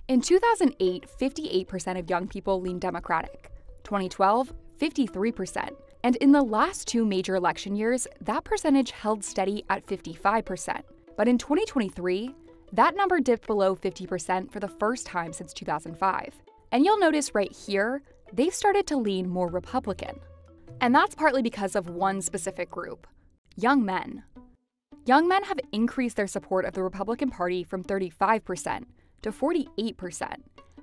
In 2008, 58% of young people leaned Democratic. 2012, 53%. And in the last two major election years, that percentage held steady at 55%. But in 2023, that number dipped below 50% for the first time since 2005. And you'll notice right here, they've started to lean more Republican. And that's partly because of one specific group: young men. Young men have increased their support of the Republican Party from 35% to 48%,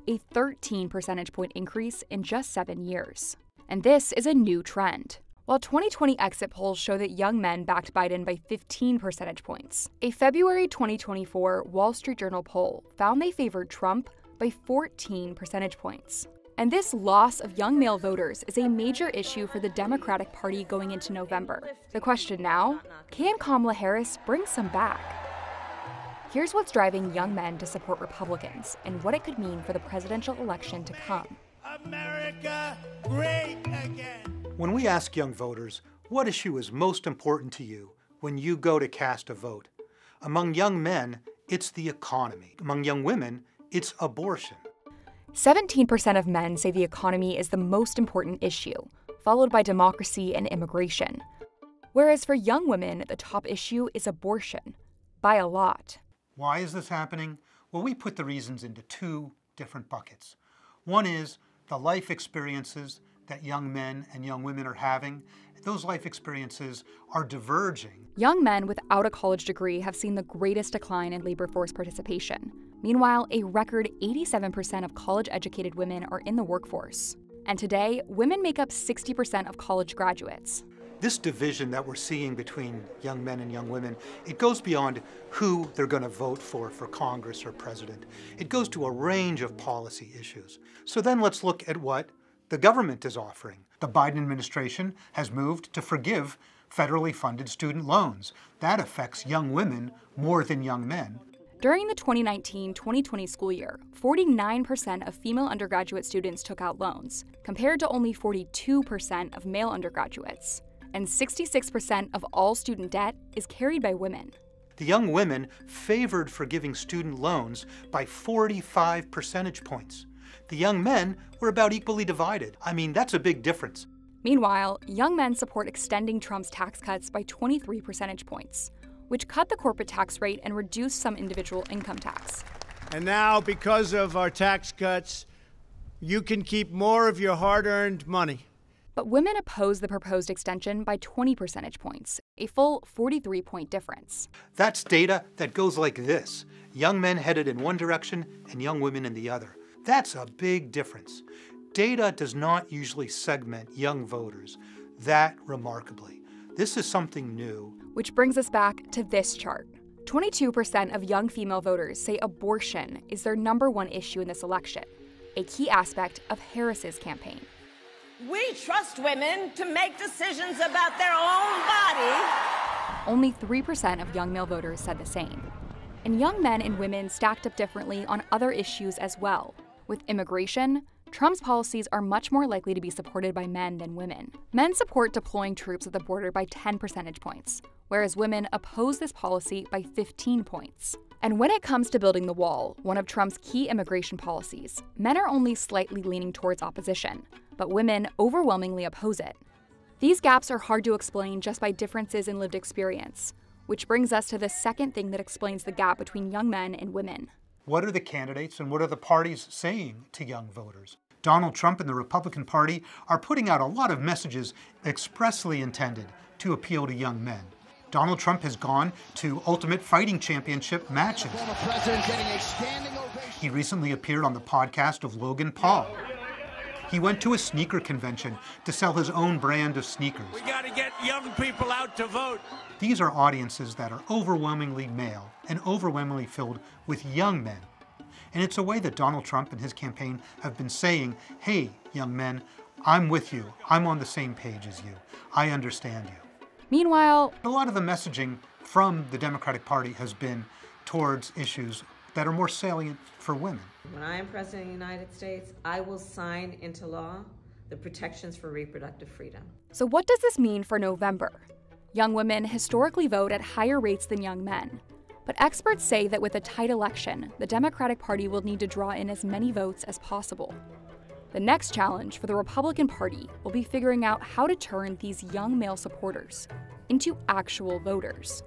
a 13 percentage point increase in just 7 years. And this is a new trend. While 2020 exit polls show that young men backed Biden by 15 percentage points, a February 2024 Wall Street Journal poll found they favored Trump by 14 percentage points. And this loss of young male voters is a major issue for the Democratic Party going into November. The question now, can Kamala Harris bring some back? Here's what's driving young men to support Republicans and what it could mean for the presidential election to come. America great again. When we ask young voters, what issue is most important to you when you go to cast a vote? Among young men, it's the economy. Among young women, it's abortion. 17% of men say the economy is the most important issue, followed by democracy and immigration. Whereas for young women, the top issue is abortion, by a lot. Why is this happening? Well, we put the reasons into two different buckets. One is the life experiences that young men and young women are having. Those life experiences are diverging. Young men without a college degree have seen the greatest decline in labor force participation. Meanwhile, a record 87% of college-educated women are in the workforce. And today, women make up 60% of college graduates. This division that we're seeing between young men and young women, it goes beyond who they're going to vote for Congress or president. It goes to a range of policy issues. So then let's look at what the government is offering. The Biden administration has moved to forgive federally funded student loans. That affects young women more than young men. During the 2019-2020 school year, 49% of female undergraduate students took out loans, compared to only 42% of male undergraduates. And 66% of all student debt is carried by women. The young women favored forgiving student loans by 45 percentage points. The young men were about equally divided. I mean, that's a big difference. Meanwhile, young men support extending Trump's tax cuts by 23 percentage points, which cut the corporate tax rate and reduced some individual income tax. And now, because of our tax cuts, you can keep more of your hard-earned money. But women oppose the proposed extension by 20 percentage points, a full 43-point difference. That's data that goes like this: young men headed in one direction and young women in the other. That's a big difference. Data does not usually segment young voters that remarkably. This is something new. Which brings us back to this chart. 22% of young female voters say abortion is their #1 issue in this election, a key aspect of Harris's campaign. We trust women to make decisions about their own body. Only 3% of young male voters said the same. And young men and women stacked up differently on other issues as well. With immigration, Trump's policies are much more likely to be supported by men than women. Men support deploying troops at the border by 10 percentage points, whereas women oppose this policy by 15 points. And when it comes to building the wall, one of Trump's key immigration policies, men are only slightly leaning towards opposition, but women overwhelmingly oppose it. These gaps are hard to explain just by differences in lived experience, which brings us to the second thing that explains the gap between young men and women. What are the candidates and what are the parties saying to young voters? Donald Trump and the Republican Party are putting out a lot of messages expressly intended to appeal to young men. Donald Trump has gone to Ultimate Fighting Championship matches. He recently appeared on the podcast of Logan Paul. He went to a sneaker convention to sell his own brand of sneakers. We got to get young people out to vote. These are audiences that are overwhelmingly male and overwhelmingly filled with young men. And it's a way that Donald Trump and his campaign have been saying, hey, young men, I'm with you. I'm on the same page as you. I understand you. Meanwhile, a lot of the messaging from the Democratic Party has been towards issues that are more salient for women. When I am President of the United States, I will sign into law the protections for reproductive freedom. So what does this mean for November? Young women historically vote at higher rates than young men. But experts say that with a tight election, the Democratic Party will need to draw in as many votes as possible. The next challenge for the Republican Party will be figuring out how to turn these young male supporters into actual voters.